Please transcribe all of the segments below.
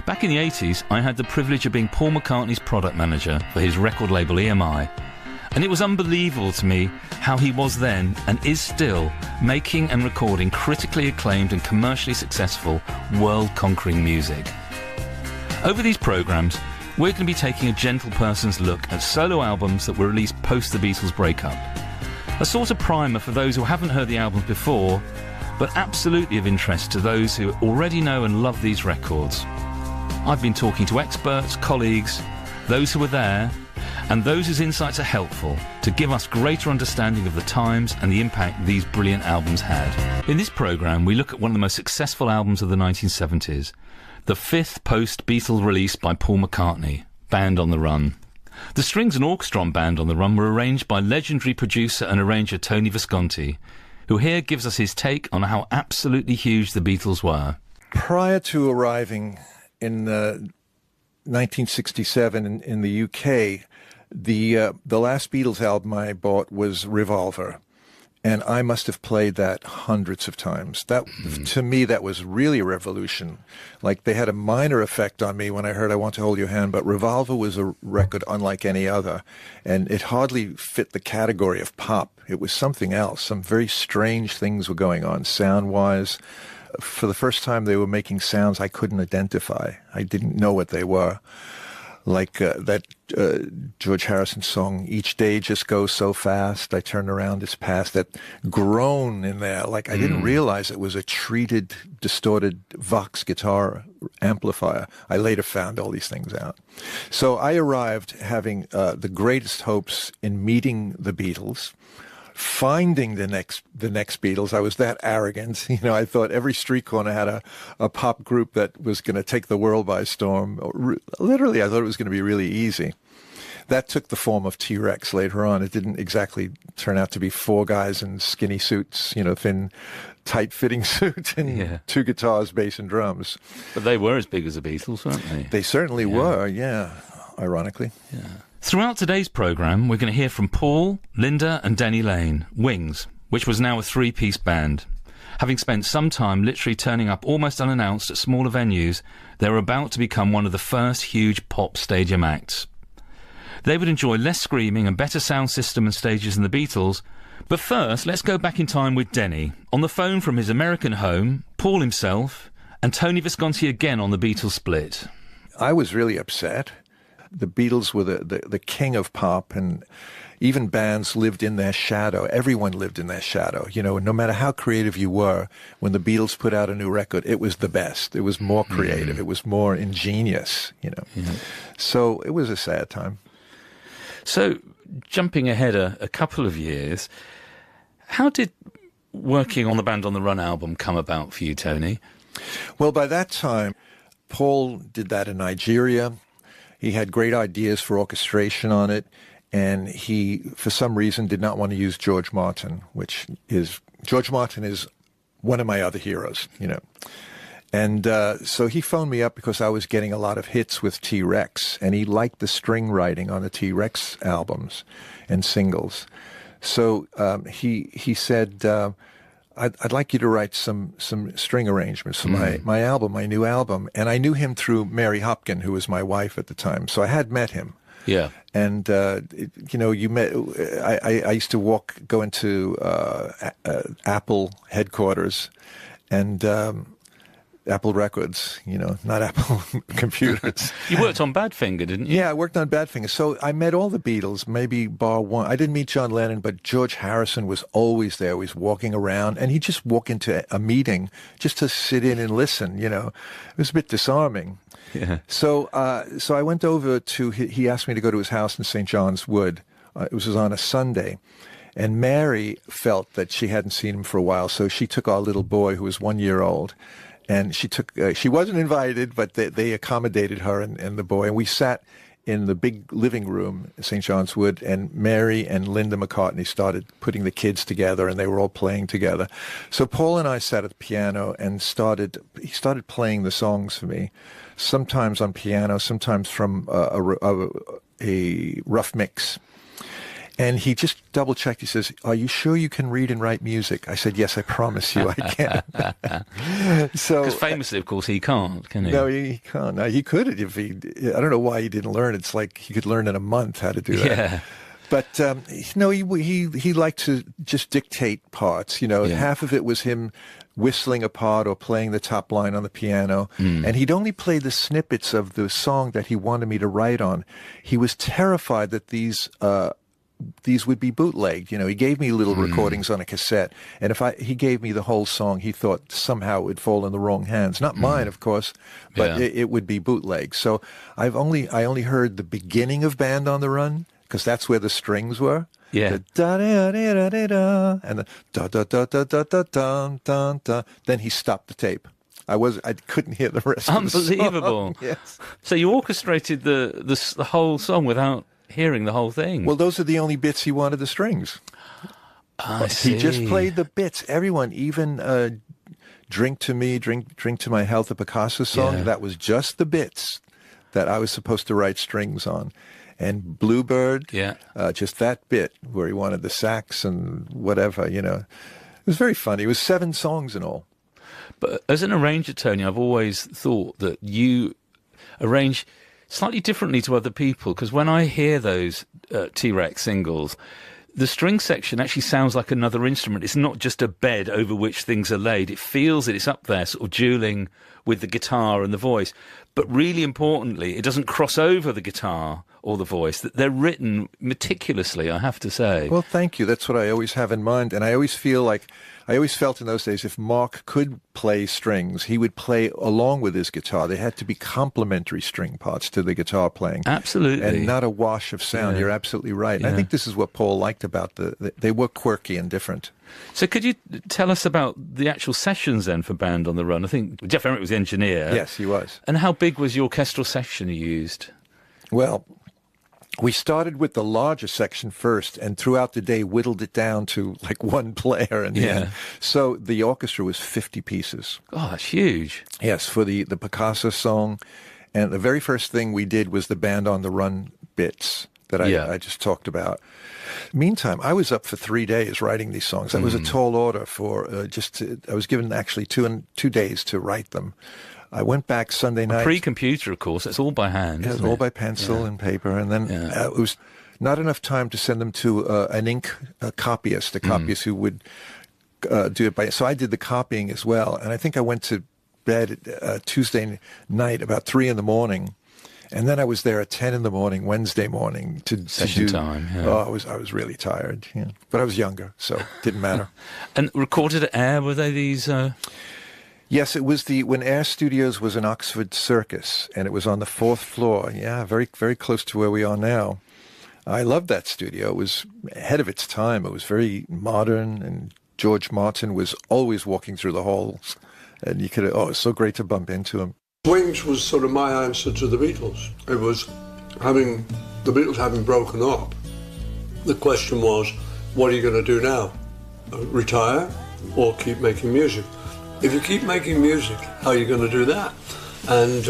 Back in the 80s, I had the privilege of being Paul McCartney's product manager for his record label EMI. And it was unbelievable to me how he was then, and is still, making and recording critically acclaimed and commercially successful, world-conquering music. Over these programmes, we're going to be taking a gentle person's look at solo albums that were released post the Beatles breakup. A sort of primer for those who haven't heard the albums before, but absolutely of interest to those who already know and love these records. I've been talking to experts, colleagues, those who were there, and those whose insights are helpful to give us greater understanding of the times and the impact these brilliant albums had. In this programme, we look at one of the most successful albums of the 1970s, the fifth post-Beatles release by Paul McCartney, Band on the Run. The strings and orchestra on Band on the Run were arranged by legendary producer and arranger Tony Visconti, who here gives us his take on how absolutely huge the Beatles were. Prior to arriving in 1967 in the UK, the last Beatles album I bought was Revolver, and I must have played that hundreds of times. That, to me, that was really a revolution. Like, they had a minor effect on me when I heard I Want to Hold Your Hand, but Revolver was a record unlike any other, and it hardly fit the category of pop. It was something else. Some very strange things were going on, sound-wise. For the first time, they were making sounds I couldn't identify. I didn't know what they were. Like that George Harrison song, Each Day Just Goes So Fast, I Turn Around It's Past, that groan in there. Like, I didn't realize it was a treated, distorted Vox guitar amplifier. I later found all these things out. So I arrived having the greatest hopes in meeting the Beatles, finding the next Beatles. I was that arrogant. You know, I thought every street corner had a pop group that was going to take the world by storm. Literally, I thought it was going to be really easy. That took the form of T-Rex later on. It didn't exactly turn out to be four guys in skinny suits, you know, thin, tight-fitting suits and two guitars, bass, and drums. But they were as big as the Beatles, weren't they? They certainly were, ironically. Yeah. Throughout today's programme, we're going to hear from Paul, Linda and Denny Lane, Wings, which was now a three-piece band. Having spent some time literally turning up almost unannounced at smaller venues, they were about to become one of the first huge pop stadium acts. They would enjoy less screaming and better sound system and stages than the Beatles, but first, let's go back in time with Denny, on the phone from his American home, Paul himself, and Tony Visconti again on the Beatles split. I was really upset. The Beatles were the king of pop, and even bands lived in their shadow. Everyone lived in their shadow. You know, no matter how creative you were, when the Beatles put out a new record, it was the best. It was more creative. It was more ingenious, you know. So it was a sad time. So, jumping ahead a couple of years, how did working on the Band on the Run album come about for you, Tony? Well, by that time, Paul did that in Nigeria. He had great ideas for orchestration on it, and he, for some reason, did not want to use George Martin, George Martin is one of my other heroes, you know. And so he phoned me up because I was getting a lot of hits with T-Rex, and he liked the string writing on the T-Rex albums and singles. So he said, I'd like you to write some string arrangements for my album, my new album. And I knew him through Mary Hopkin, who was my wife at the time. So I had met him. Yeah. And, you know, I used to go into Apple headquarters and Apple Records, you know, not Apple computers. You worked on Badfinger, didn't you? Yeah, I worked on Badfinger. So I met all the Beatles, maybe bar one. I didn't meet John Lennon, but George Harrison was always there. He was walking around, and he'd just walk into a meeting just to sit in and listen, you know. It was a bit disarming. Yeah. So I went over he asked me to go to his house in St. John's Wood. It was on a Sunday. And Mary felt that she hadn't seen him for a while, so she took our little boy, who was 1 year old, and she wasn't invited, but they accommodated her and the boy. And we sat in the big living room in St. John's Wood, and Mary and Linda McCartney started putting the kids together, and they were all playing together. So Paul and I sat at the piano and he started playing the songs for me, sometimes on piano, sometimes from a rough mix. And he just double-checked. He says, "Are you sure you can read and write music?" I said, "Yes, I promise you I can." So, because famously, of course, he can't, can he? No, he can't. No, he could if he. I don't know why he didn't learn. It's like he could learn in a month how to do that. Yeah. But he liked to just dictate parts. Half of it was him whistling a part or playing the top line on the piano, and he'd only play the snippets of the song that he wanted me to write on. He was terrified that these would be bootlegged. He gave me little recordings on a cassette, and if he gave me the whole song, he thought somehow it would fall in the wrong hands. Not mine, of course, but it would be bootleg. So I only heard the beginning of Band on the Run, because that's where the strings were. Yeah. The da da da da da da, and the da da da da da da da da da. Then he stopped the tape. I couldn't hear the rest. Unbelievable. Of the song. Yes. So you orchestrated the whole song without hearing the whole thing. Well, those are the only bits he wanted the strings. I see. He just played the bits. Everyone, even "Drink to Me, Drink to My Health," the Picasso song. That was just the bits that I was supposed to write strings on. And Bluebird, just that bit where he wanted the sax and whatever, It was very funny. It was 7 songs in all. But as an arranger, Tony, I've always thought that you arrange slightly differently to other people, because when I hear those T-Rex singles, the string section actually sounds like another instrument. It's not just a bed over which things are laid. It feels that it's up there, sort of dueling with the guitar and the voice. But really importantly, it doesn't cross over the guitar or the voice. That they're written meticulously, I have to say. Well, thank you. That's what I always have in mind. And I always felt in those days, if Mark could play strings, he would play along with his guitar. They had to be complementary string parts to the guitar playing. Absolutely. And not a wash of sound. You're absolutely right. And I think this is what Paul liked about they were quirky and different. So could you tell us about the actual sessions then for Band on the Run? I think Jeff Emerick was the engineer. Yes, he was. And how big was your orchestral section you used? Well, we started with the larger section first, and throughout the day whittled it down to like one player in the end. So the orchestra was 50 pieces. Oh, that's huge. Yes, for the Picasso song. And the very first thing we did was the Band on the Run bits that I just talked about. Meantime, I was up for 3 days writing these songs. That was a tall order for I was given actually 2 days to write them. I went back Sunday night. Pre-computer, of course. It's all by hand. Yeah, it's all by pencil and paper. And then it was not enough time to send them to an ink copyist, a copyist who would do it by. So I did the copying as well. And I think I went to bed Tuesday night about 3 a.m. And then I was there at 10 a.m. Wednesday morning to Session do time. Yeah. Oh, I was really tired. Yeah. But I was younger, so it didn't matter. And recorded at Air, were they these? Yes, it was when Air Studios was in Oxford Circus, and it was on the 4th floor. Yeah, very, very close to where we are now. I loved that studio. It was ahead of its time. It was very modern, and George Martin was always walking through the halls, and you could. Oh, it's so great to bump into him. Wings was sort of my answer to the Beatles. It was the Beatles having broken up. The question was, what are you going to do now? Retire or keep making music? If you keep making music, how are you going to do that? And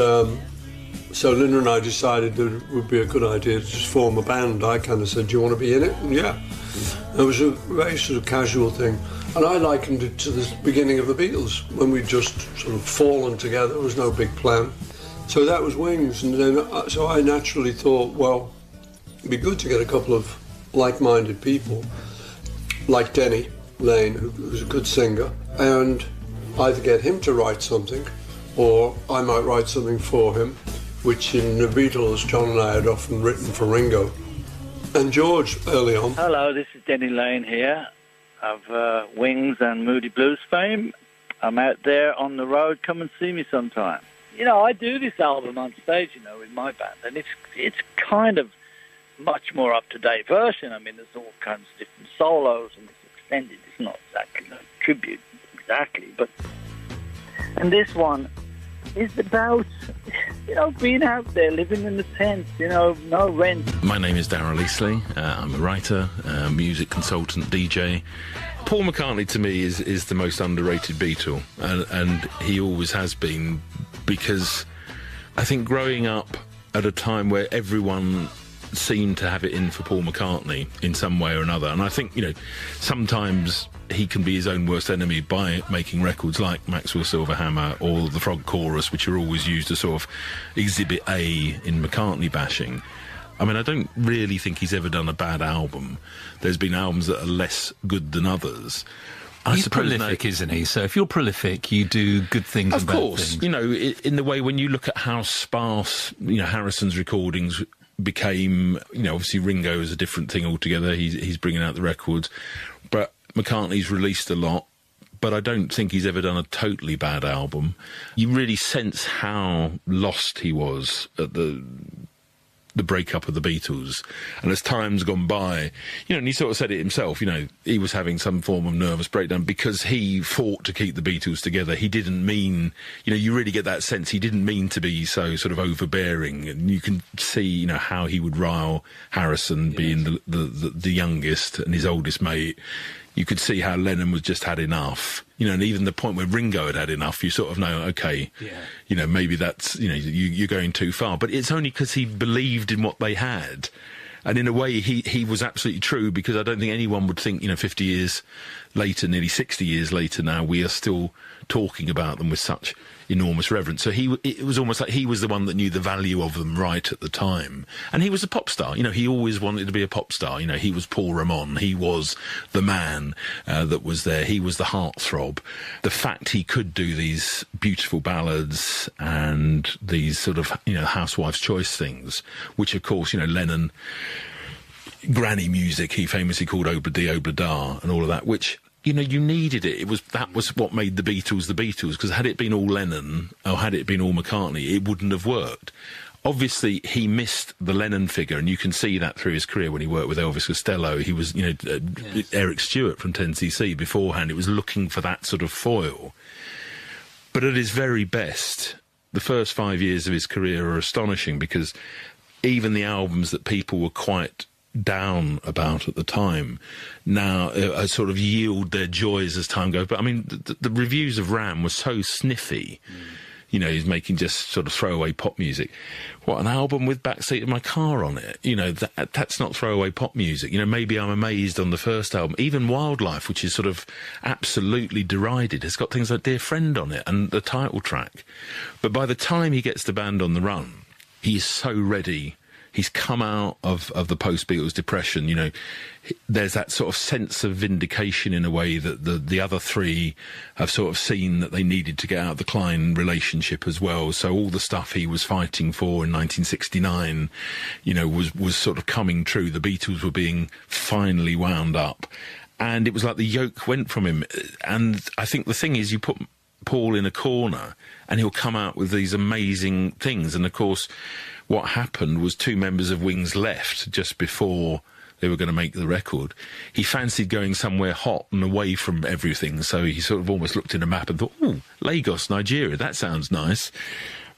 so Linda and I decided that it would be a good idea to just form a band. I kind of said, do you want to be in it? And yeah. It was a very sort of casual thing. And I likened it to the beginning of the Beatles, when we'd just sort of fallen together. There was no big plan. So that was Wings. And then, so I naturally thought, well, it'd be good to get a couple of like-minded people, like Denny Lane, who's a good singer, and either get him to write something, or I might write something for him, which in the Beatles, John and I had often written for Ringo. And George, early on. Hello, this is Denny Lane here, of Wings and Moody Blues fame. I'm out there on the road. Come and see me sometime. I do this album on stage, with my band, and it's kind of much more up-to-date version. I mean, there's all kinds of different solos, and it's extended. It's not exactly a tribute, but and this one is about being out there living in the tent, no rent. My name is Darryl Eastley. I'm a writer, music consultant, DJ. Paul McCartney to me is the most underrated Beatle, and he always has been, because I think growing up at a time where everyone seemed to have it in for Paul McCartney in some way or another. And I think, sometimes he can be his own worst enemy by making records like Maxwell Silverhammer or the Frog Chorus, which are always used as sort of exhibit A in McCartney bashing. I mean, I don't really think he's ever done a bad album. There's been albums that are less good than others. He's prolific, isn't he? So if you're prolific, you do good things and bad things. Of course. In the way when you look at how sparse, Harrison's recordings became, obviously Ringo is a different thing altogether. He's bringing out the records. But McCartney's released a lot. But I don't think he's ever done a totally bad album. You really sense how lost he was at the breakup of the Beatles, and as time's gone by, and he sort of said it himself, he was having some form of nervous breakdown because he fought to keep the Beatles together. He didn't mean, you really get that sense he didn't mean to be so sort of overbearing, and you can see, how he would rile Harrison, being the youngest and his oldest mate. You could see how Lennon was just had enough, and even the point where Ringo had enough, you sort of know, okay, maybe that's, you're going too far. But it's only because he believed in what they had. And in a way, he was absolutely true, because I don't think anyone would think, 50 years later, nearly 60 years later now, we are still talking about them with such enormous reverence. So it was almost like he was the one that knew the value of them right at the time. And he was a pop star. He always wanted to be a pop star. He was Paul Ramon. He was the man that was there. He was the heartthrob. The fact he could do these beautiful ballads and these sort of, Housewife's Choice things, which, of course, Lennon, granny music, he famously called Obla Di Obla Da and all of that, which... you needed it. That was what made the Beatles, because had it been all Lennon or had it been all McCartney, it wouldn't have worked. Obviously, he missed the Lennon figure, and you can see that through his career when he worked with Elvis Costello. He was, Eric Stewart from 10cc beforehand. It was looking for that sort of foil. But at his very best, the first 5 years of his career are astonishing, because even the albums that people were quite down about at the time now sort of yield their joys as time goes. But I mean, the reviews of Ram were so sniffy. He's making just sort of throwaway pop music. What, an album with Backseat of My Car on it? That's not throwaway pop music. Maybe I'm Amazed on the first album. Even Wildlife, which is sort of absolutely derided, has got things like Dear Friend on it and the title track. But by the time he gets to Band on the Run, he's so ready. He's come out of the post-Beatles depression. There's that sort of sense of vindication in a way that the other three have sort of seen that they needed to get out of the Klein relationship as well. So all the stuff he was fighting for in 1969, was sort of coming true. The Beatles were being finally wound up. And it was like the yoke went from him. And I think the thing is, you put Paul in a corner and he'll come out with these amazing things. And of course, what happened was two members of Wings left just before they were going to make the record. He fancied going somewhere hot and away from everything, so he sort of almost looked at a map and thought, oh, Lagos, Nigeria, that sounds nice.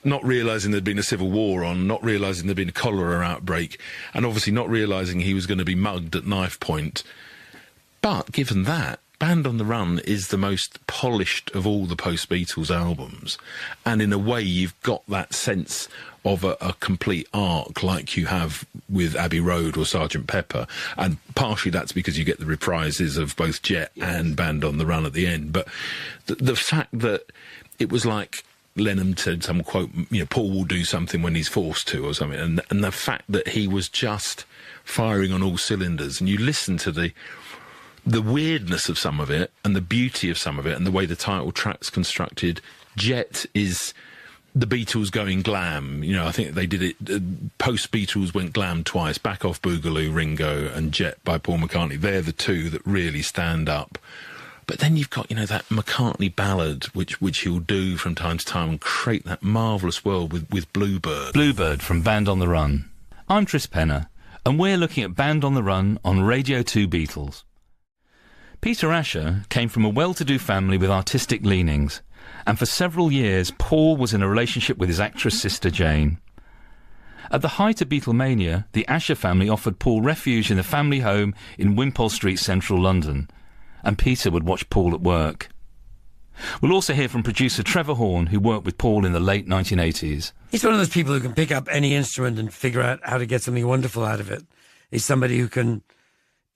Not realising there'd been a civil war on, not realising there'd been a cholera outbreak, and obviously not realising he was going to be mugged at knife point. But given that, Band on the Run is the most polished of all the post-Beatles albums, and in a way you've got that sense of a complete arc like you have with Abbey Road or Sgt. Pepper, and partially that's because you get the reprises of both Jet and Band on the Run at the end. But the fact that it was like Lennon said some quote, Paul will do something when he's forced to or something, and the fact that he was just firing on all cylinders, and you listen to the weirdness of some of it and the beauty of some of it and the way the title track's constructed. Jet is the Beatles going glam. I think they did it, post-Beatles went glam twice, Back Off Boogaloo, Ringo, and Jet by Paul McCartney. They're the two that really stand up. But then you've got, that McCartney ballad, which he'll do from time to time and create that marvellous world with Bluebird. Bluebird from Band on the Run. I'm Tris Penner, and we're looking at Band on the Run on Radio 2 Beatles. Peter Asher came from a well-to-do family with artistic leanings, and for several years Paul was in a relationship with his actress sister Jane. At the height of Beatlemania, the Asher family offered Paul refuge in the family home in Wimpole Street, central London, and Peter would watch Paul at work. We'll also hear from producer Trevor Horn, who worked with Paul in the late 1980s. He's one of those people who can pick up any instrument and figure out how to get something wonderful out of it. He's somebody who can,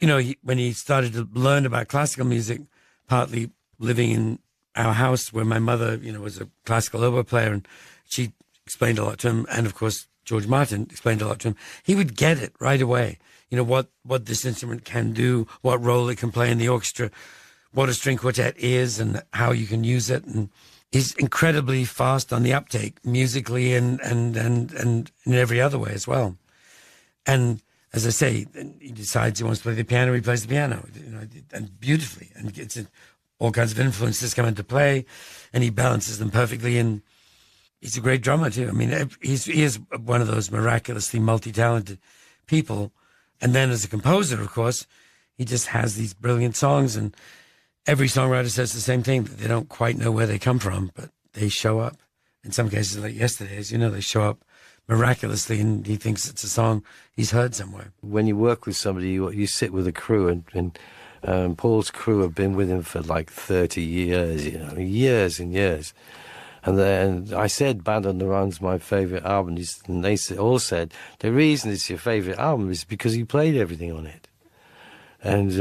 when he started to learn about classical music, partly living in our house where my mother, was a classical oboe player, and she explained a lot to him, and of course George Martin explained a lot to him. He would get it right away. What this instrument can do, what role it can play in the orchestra, what a string quartet is, and how you can use it. And he's incredibly fast on the uptake, musically and in every other way as well. And as I say, he decides he wants to play the piano, he plays the piano, and beautifully, and gets all kinds of influences come into play, and he balances them perfectly. And he's a great drummer too. I mean, he is one of those miraculously multi-talented people. And then as a composer, of course, he just has these brilliant songs, and every songwriter says the same thing, that they don't quite know where they come from, but they show up. In some cases, like yesterday's, they show up miraculously, and he thinks it's a song he's heard somewhere. When you work with somebody, you sit with a crew, and Paul's crew have been with him for like 30 years, years and years. And then I said Band on the Run's my favourite album, and they all said, the reason it's your favourite album is because you played everything on it. And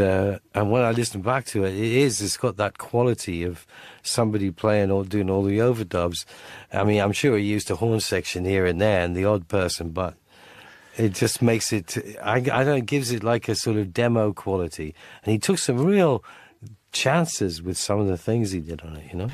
when I listen back to it, it's got that quality of somebody playing or doing all the overdubs. I mean, I'm sure he used a horn section here and there and the odd person, but it just makes it, I don't know, it gives it like a sort of demo quality. And he took some real chances with some of the things he did on it,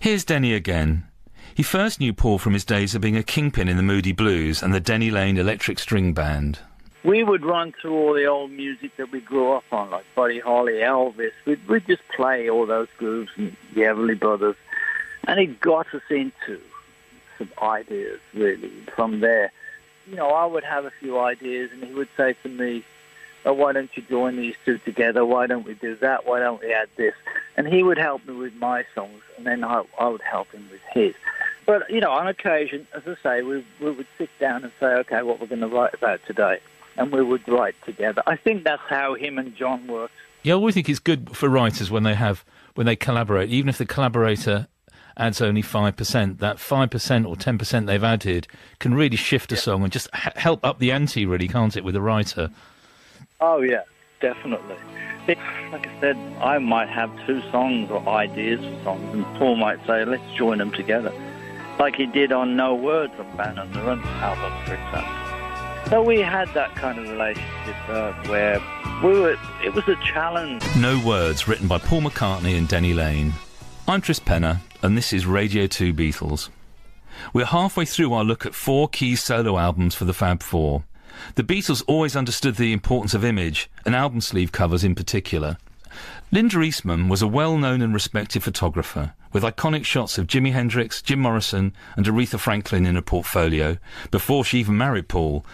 Here's Denny again. He first knew Paul from his days of being a kingpin in the Moody Blues and the Denny Lane Electric String Band. We would run through all the old music that we grew up on, like Buddy Holly, Elvis. We'd just play all those grooves and the Everly Brothers. And it got us into some ideas, really, from there. I would have a few ideas, and he would say to me, oh, why don't you join these two together? Why don't we do that? Why don't we add this? And he would help me with my songs, and then I would help him with his. But, on occasion, as I say, we would sit down and say, okay, what we're going to write about today. And we would write together. I think that's how him and John worked. Yeah, I always think it's good for writers when they collaborate, even if the collaborator adds only 5%, that 5% or 10% they've added can really shift a song and just help up the ante, really, can't it, with a writer? Oh, yeah, definitely. Like I said, I might have two songs or ideas for songs, and Paul might say, let's join them together. Like he did on No Words on Band on the Run album, for example. So we had that kind of relationship where it was a challenge. No Words, written by Paul McCartney and Denny Lane. I'm Tris Penner, and this is Radio 2 Beatles. We're halfway through our look at 4 key solo albums for the Fab Four. The Beatles always understood the importance of image, and album sleeve covers in particular. Linda Eastman was a well-known and respected photographer, with iconic shots of Jimi Hendrix, Jim Morrison and Aretha Franklin in her portfolio, before she even married Paul.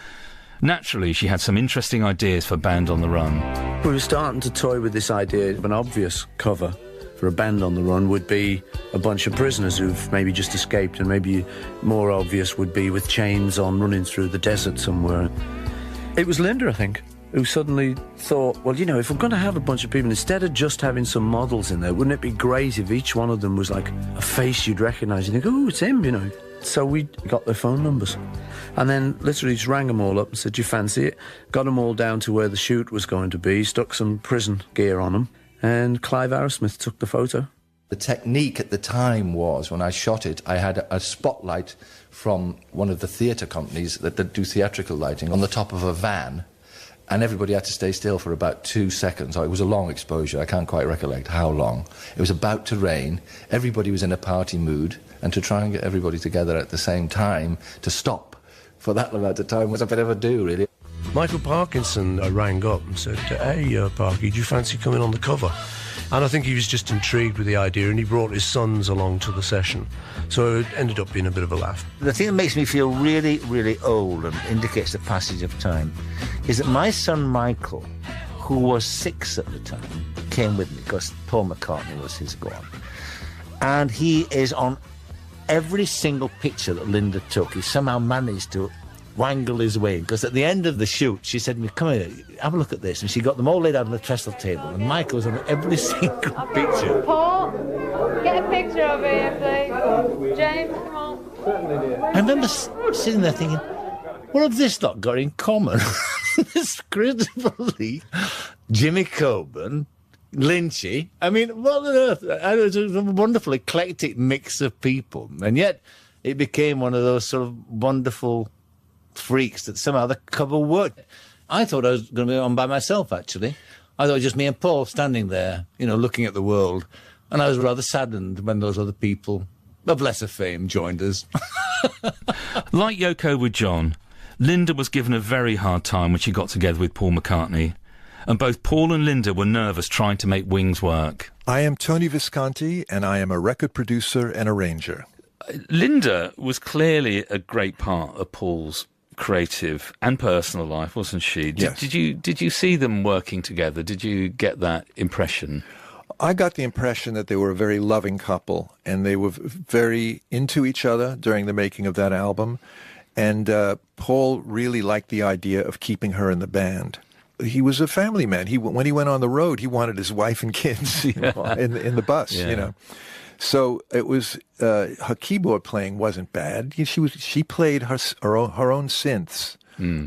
Naturally, she had some interesting ideas for Band on the Run. We were starting to toy with this idea of an obvious cover for a Band on the Run would be a bunch of prisoners who've maybe just escaped, and maybe more obvious would be with chains on running through the desert somewhere. It was Linda, I think, who suddenly thought, well, if we're going to have a bunch of people, instead of just having some models in there, wouldn't it be great if each one of them was like a face you'd recognise? You think, oh, it's him, So we got their phone numbers. And then literally just rang them all up and said, do you fancy it? Got them all down to where the shoot was going to be, stuck some prison gear on them, and Clive Arrowsmith took the photo. The technique at the time was, when I shot it, I had a spotlight from one of the theatre companies that do theatrical lighting on the top of a van, and everybody had to stay still for about 2 seconds. It was a long exposure, I can't quite recollect how long. It was about to rain, everybody was in a party mood, and to try and get everybody together at the same time to stop for that amount of time was a bit of a do, really. Michael Parkinson rang up and said, hey, Parky, do you fancy coming on the cover? And I think he was just intrigued with the idea, and he brought his sons along to the session. So it ended up being a bit of a laugh. The thing that makes me feel really, really old and indicates the passage of time is that my son Michael, who was 6 at the time, came with me because Paul McCartney was his god. And he is on every single picture that Linda took. He somehow managed to wangle his way, because at the end of the shoot she said to me, come here, have a look at this, and she got them all laid out on the trestle table, and Michael was on every single picture. Paul, get a a picture of him, please? James, come on. Certainly, dear. I remember sitting there thinking, what have this lot got in common? This Christopher Lee, Jimmy Coburn, Lynchy. I mean, what on earth? It was a wonderful eclectic mix of people. And yet it became one of those sort of wonderful freaks that somehow the cover worked. I thought I was going to be on by myself, actually. I thought it was just me and Paul standing there, looking at the world. And I was rather saddened when those other people of lesser fame joined us. Like Yoko with John, Linda was given a very hard time when she got together with Paul McCartney. And both Paul and Linda were nervous trying to make Wings work. I am Tony Visconti, and I am a record producer and arranger. Linda was clearly a great part of Paul's creative and personal life, wasn't she? Yes. Did you see them working together? Did you get that impression? I got the impression that they were a very loving couple, and they were very into each other during the making of that album. And Paul really liked the idea of keeping her in the band. He was a family man. When he went on the road, he wanted his wife and kids in the bus, So it was her keyboard playing wasn't bad. She played her own synths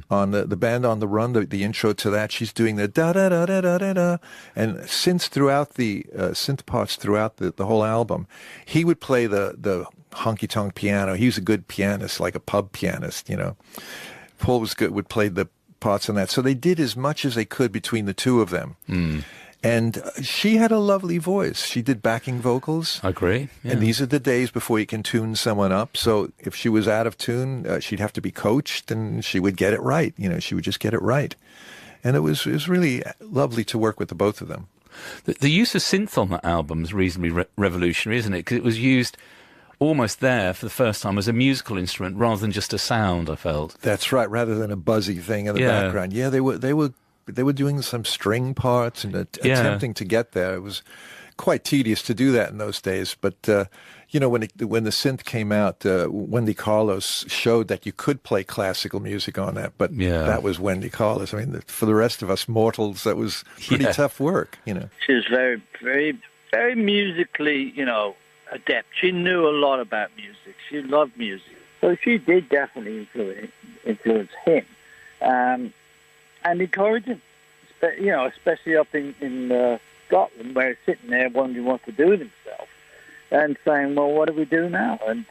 on the Band on the Run. The intro to that, she's doing the da da da da da da da, and synths throughout the synth parts throughout the whole album. He would play the honky tonk piano. He was a good pianist, like a pub pianist. Paul was good. Would play the parts on that. So they did as much as they could between the two of them. And she had a lovely voice. She did backing vocals. I agree. Yeah. And these are the days before you can tune someone up. So if she was out of tune, she'd have to be coached, and she would get it right. She would just get it right. And it was really lovely to work with the both of them. The use of synth on that album is reasonably revolutionary, isn't it? Because it was used almost there for the first time as a musical instrument rather than just a sound, I felt. That's right, rather than a buzzy thing in the background. Yeah, they were doing some string parts and attempting to get there. It was quite tedious to do that in those days. But, when the synth came out, Wendy Carlos showed that you could play classical music on that. But that was Wendy Carlos. I mean, for the rest of us mortals, that was pretty tough work, She was very, very, very musically, adept. She knew a lot about music. She loved music. So she did definitely influence him. And encourage him, especially up in Scotland, where he's sitting there wondering what to do with himself, and saying, well, what do we do now? And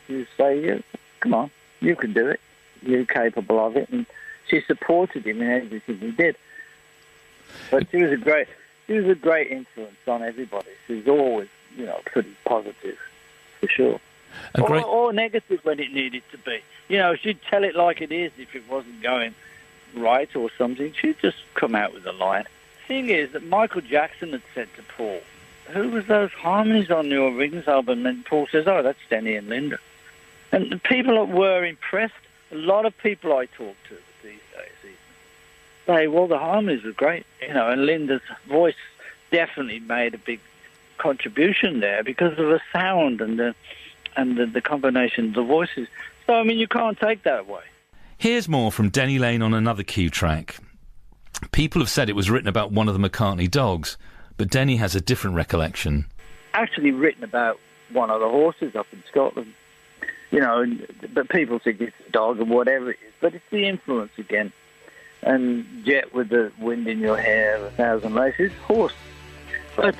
you say, come on, you can do it. You're capable of it. And she supported him in everything he did. But she was a great influence on everybody. She was always, pretty positive, for sure. Or negative when it needed to be. She'd tell it like it is if it wasn't going right or something. She'd just come out with a line. The thing is that Michael Jackson had said to Paul, who was those harmonies on your Rings album? And Paul says, oh, that's Denny and Linda. And the people were impressed. A lot of people I talk to these days say, well, the harmonies were great, and Linda's voice definitely made a big contribution there because of the sound and the combination of the voices. So, I mean, you can't take that away. Here's more from Denny Lane on another Q track. People have said it was written about one of the McCartney dogs, but Denny has a different recollection. Actually written about one of the horses up in Scotland. But people think it's a dog or whatever it is. But it's the influence again. And Jet with the wind in your hair, 1,000 laces, horse. But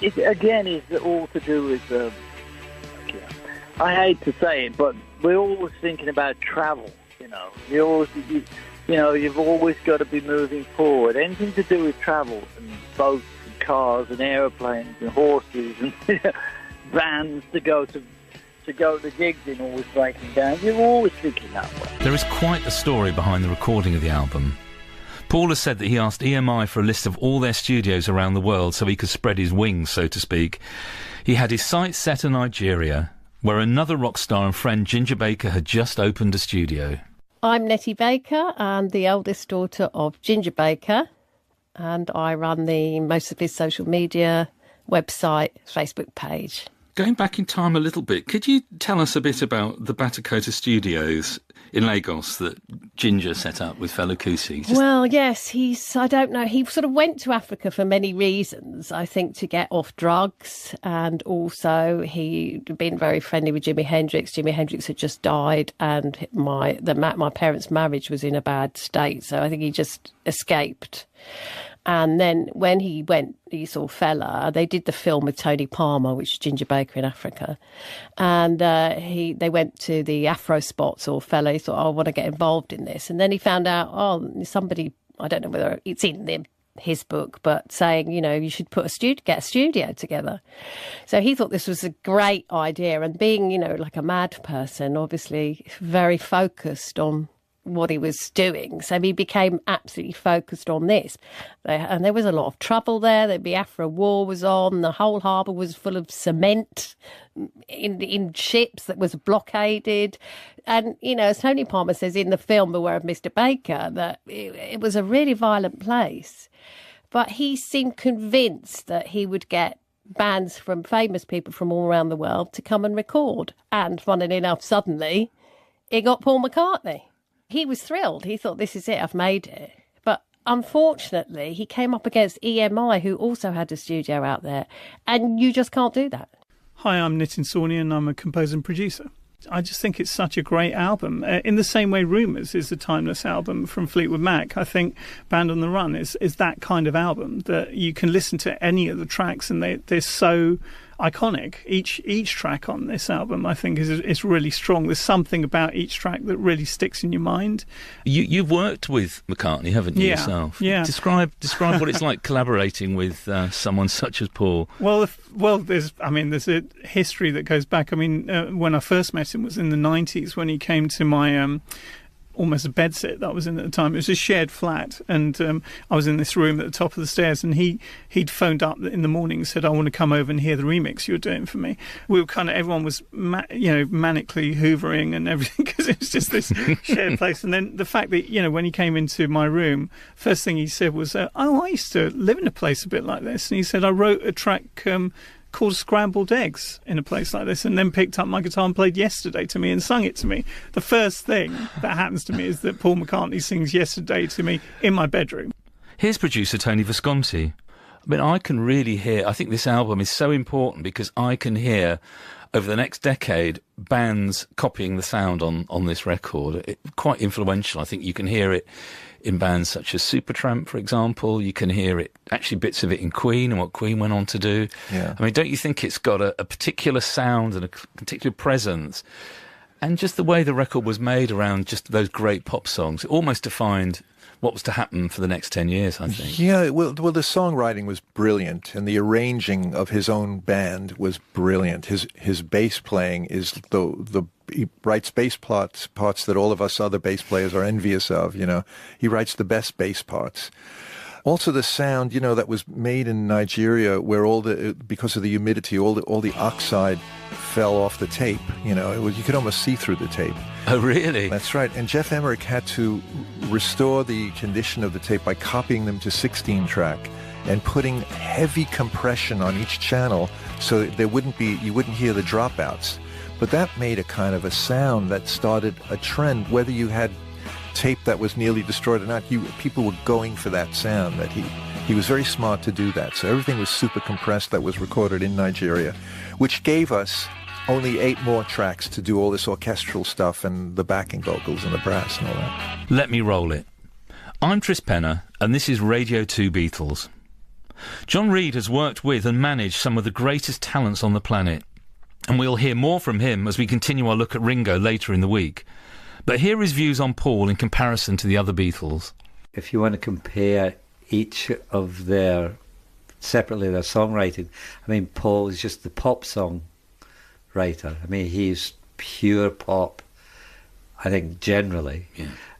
it again is all to do with, I hate to say it, but we're always thinking about travel. You've always got to be moving forward. Anything to do with travel, and boats and cars and aeroplanes and horses and vans to go to gigs in, always breaking down. You're always thinking that way. There is quite a story behind the recording of the album. Paul has said that he asked EMI for a list of all their studios around the world so he could spread his wings, so to speak. He had his sights set on Nigeria, where another rock star and friend, Ginger Baker, had just opened a studio. I'm Nettie Baker. I'm the eldest daughter of Ginger Baker, and I run most of his social media, website, Facebook page. Going back in time a little bit, could you tell us a bit about the Batakota Studios? in Lagos that Ginger set up with Fela Kuti? Well, yes, I don't know, he sort of went to Africa for many reasons, I think, to get off drugs, and also he'd been very friendly with Jimi Hendrix. Jimi Hendrix had just died, and my parents' marriage was in a bad state, so I think he just escaped. And then when he saw Fela. They did the film with Tony Palmer, which is Ginger Baker in Africa. And they went to the Afro spots, or Fela. He thought, I want to get involved in this. And then he found out, somebody, I don't know whether it's in his book, but saying, you should get a studio together. So he thought this was a great idea. And being, like a mad person, obviously very focused on what he was doing. So he became absolutely focused on this. And there was a lot of trouble there. The Biafra War was on. The whole harbour was full of cement in ships that was blockaded. And, as Tony Palmer says in the film Beware of Mr. Baker, that it was a really violent place. But he seemed convinced that he would get bands from famous people from all around the world to come and record. And funnily enough, suddenly, he got Paul McCartney. He was thrilled. He thought, this is it, I've made it. But unfortunately, he came up against EMI, who also had a studio out there. And you just can't do that. Hi, I'm Nitin Sawhney, and I'm a composer and producer. I just think it's such a great album. In the same way Rumours is a timeless album from Fleetwood Mac, I think Band on the Run is that kind of album that you can listen to any of the tracks and they're so iconic. Each track on this album, I think, is really strong. There's something about each track that really sticks in your mind. You've worked with McCartney, haven't you, yourself? Yeah. Describe what it's like collaborating with someone such as Paul. Well, there's a history that goes back. When I first met him was in the 90s when he came to my almost a bedsit that I was in at the time. It was a shared flat, and I was in this room at the top of the stairs, and he'd phoned up in the morning and said, I want to come over and hear the remix you're doing for me. We were everyone was manically hoovering and everything, because it was just this shared place. And then the fact that when he came into my room, first thing he said was, I used to live in a place a bit like this. And he said, I wrote a track called Scrambled Eggs in a place like this, and then picked up my guitar and played Yesterday to me and sung it to me. The first thing that happens to me is that Paul McCartney sings Yesterday to me in my bedroom. Here's producer Tony Visconti. I can really hear, I think this album is so important because I can hear over the next decade bands copying the sound on this record. Quite influential. I think you can hear it in bands such as Supertramp, for example. You can hear it, actually bits of it in Queen and what Queen went on to do. Yeah. Don't you think it's got a particular sound and a particular presence? And just the way the record was made around just those great pop songs, it almost defined what was to happen for the next 10 years, I think. Yeah, well, the songwriting was brilliant, and the arranging of his own band was brilliant. His bass playing is he writes bass parts that all of us other bass players are envious of. He writes the best bass parts. Also, the sound, that was made in Nigeria, where because of the humidity, all the oxide fell off the tape. You could almost see through the tape. Oh, really? That's right. And Jeff Emmerich had to restore the condition of the tape by copying them to 16-track and putting heavy compression on each channel so that you wouldn't hear the dropouts. But that made a kind of a sound that started a trend. Whether you had tape that was nearly destroyed or not, people were going for that sound. That he was very smart to do that. So everything was super compressed that was recorded in Nigeria, which gave us only 8 more tracks to do all this orchestral stuff and the backing vocals and the brass and all that. Let me roll it. I'm Tris Penner, and this is Radio 2 Beatles. John Reid has worked with and managed some of the greatest talents on the planet, and we'll hear more from him as we continue our look at Ringo later in the week. But here are his views on Paul in comparison to the other Beatles. If you want to compare each of their songwriting, Paul is just the pop song writer. He's pure pop, I think, generally,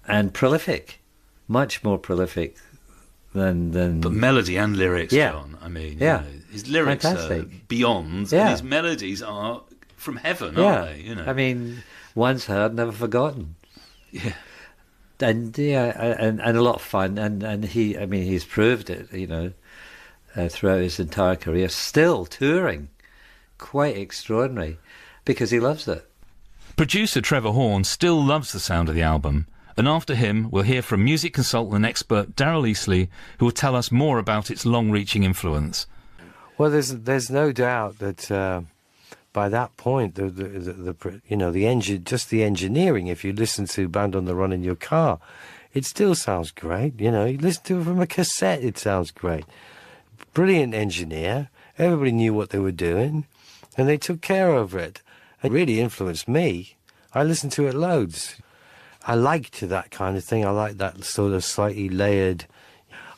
and prolific, much more prolific than. But melody and lyrics, yeah. John. His lyrics Fantastic. are beyond, and his melodies are from heaven, aren't they? Once heard, never forgotten. Yeah. And a lot of fun, and he's proved it, throughout his entire career, still touring. Quite extraordinary, because he loves it. Producer Trevor Horn still loves the sound of the album, and after him we'll hear from music consultant and expert Darryl Easley, who will tell us more about its long-reaching influence. Well, there's no doubt that by that point, just the engineering, if you listen to Band on the Run in your car, it still sounds great. You listen to it from a cassette, it sounds great. Brilliant engineer. Everybody knew what they were doing, and they took care of it. It really influenced me. I listened to it loads. I liked that kind of thing. I liked that sort of slightly layered.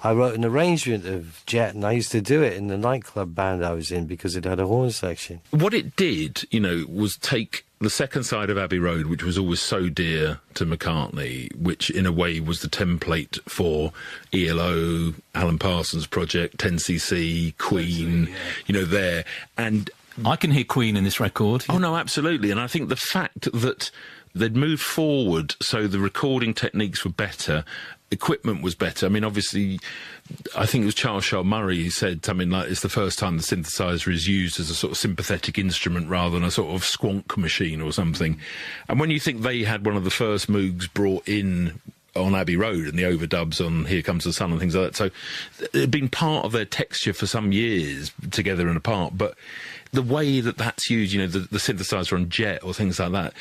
I wrote an arrangement of Jet, and I used to do it in the nightclub band I was in because it had a horn section. What it did, was take the second side of Abbey Road, which was always so dear to McCartney, which in a way was the template for ELO, Alan Parsons Project, 10cc, Queen, there. And I can hear Queen in this record. Oh, no, absolutely. And I think the fact that they'd moved forward so the recording techniques were better, equipment was better. I mean, obviously, I think it was Charles Shaw Murray who said something like, it's the first time the synthesizer is used as a sort of sympathetic instrument rather than a sort of squonk machine or something. And when you think they had one of the first Moogs brought in on Abbey Road and the overdubs on Here Comes the Sun and things like that, so it had been part of their texture for some years, together and apart, but the way that that's used, the synthesizer on Jet or things like that,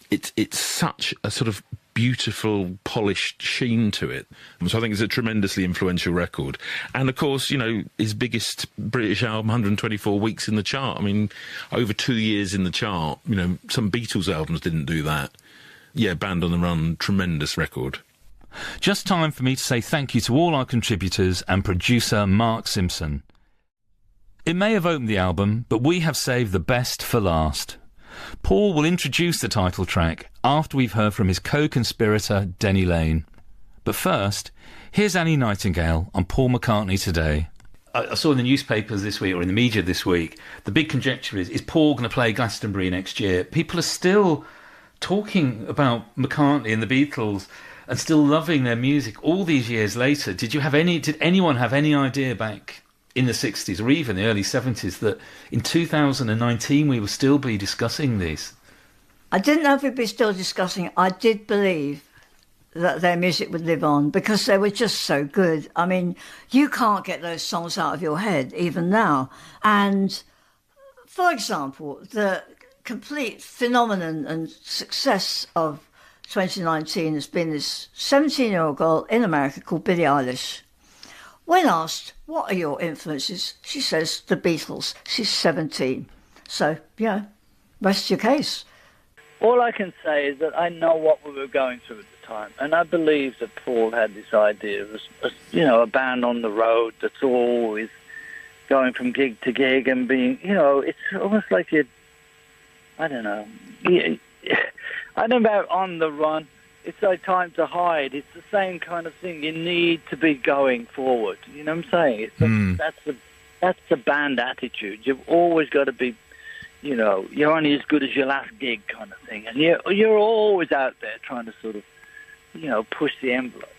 it's such a sort of beautiful, polished sheen to it. So I think it's a tremendously influential record. And, of course, his biggest British album, 124 weeks in the chart. I mean, over 2 years in the chart. Some Beatles albums didn't do that. Yeah, Band on the Run, tremendous record. Just time for me to say thank you to all our contributors and producer Mark Simpson. It may have opened the album, but we have saved the best for last. Paul will introduce the title track after we've heard from his co-conspirator Denny Lane. But first, here's Annie Nightingale on Paul McCartney Today. I saw in the newspapers this week, or in the media this week, the big conjecture is Paul going to play Glastonbury next year? People are still talking about McCartney and the Beatles and still loving their music all these years later. Did anyone have any idea back in the 60s or even the early 70s that in 2019 we would still be discussing these? I didn't know if we'd be still discussing it. I did believe that their music would live on because they were just so good. I mean, you can't get those songs out of your head even now. And, for example, the complete phenomenon and success of 2019 has been this 17-year-old girl in America called Billie Eilish. When asked, what are your influences? She says, the Beatles. She's 17. So, rest your case. All I can say is that I know what we were going through at the time, and I believe that Paul had this idea of, a band on the road that's always going from gig to gig and being, it's almost like I don't know about on the run. It's no time to hide. It's the same kind of thing. You need to be going forward. You know what I'm saying? That's the band attitude. You've always got to be, you're only as good as your last gig kind of thing. And you're always out there trying to sort of, push the envelope.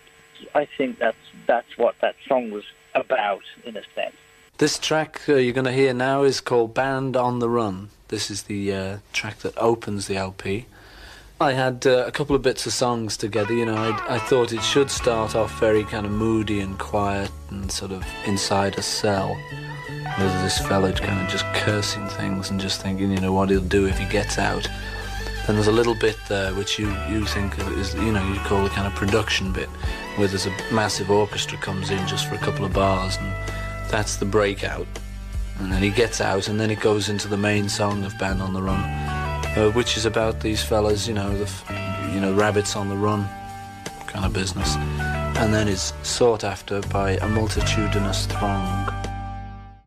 I think that's what that song was about, in a sense. This track you're going to hear now is called Band on the Run. This is the track that opens the LP. I had a couple of bits of songs together, I thought it should start off very kind of moody and quiet and sort of inside a cell. With this fella kind of just cursing things and just thinking, what he'll do if he gets out. Then there's a little bit there which you think is, you call the kind of production bit, where there's a massive orchestra comes in just for a couple of bars, and that's the breakout. And then he gets out, and then it goes into the main song of Band on the Run, which is about these fellas, rabbits on the run kind of business. And then is sought after by a multitudinous throng.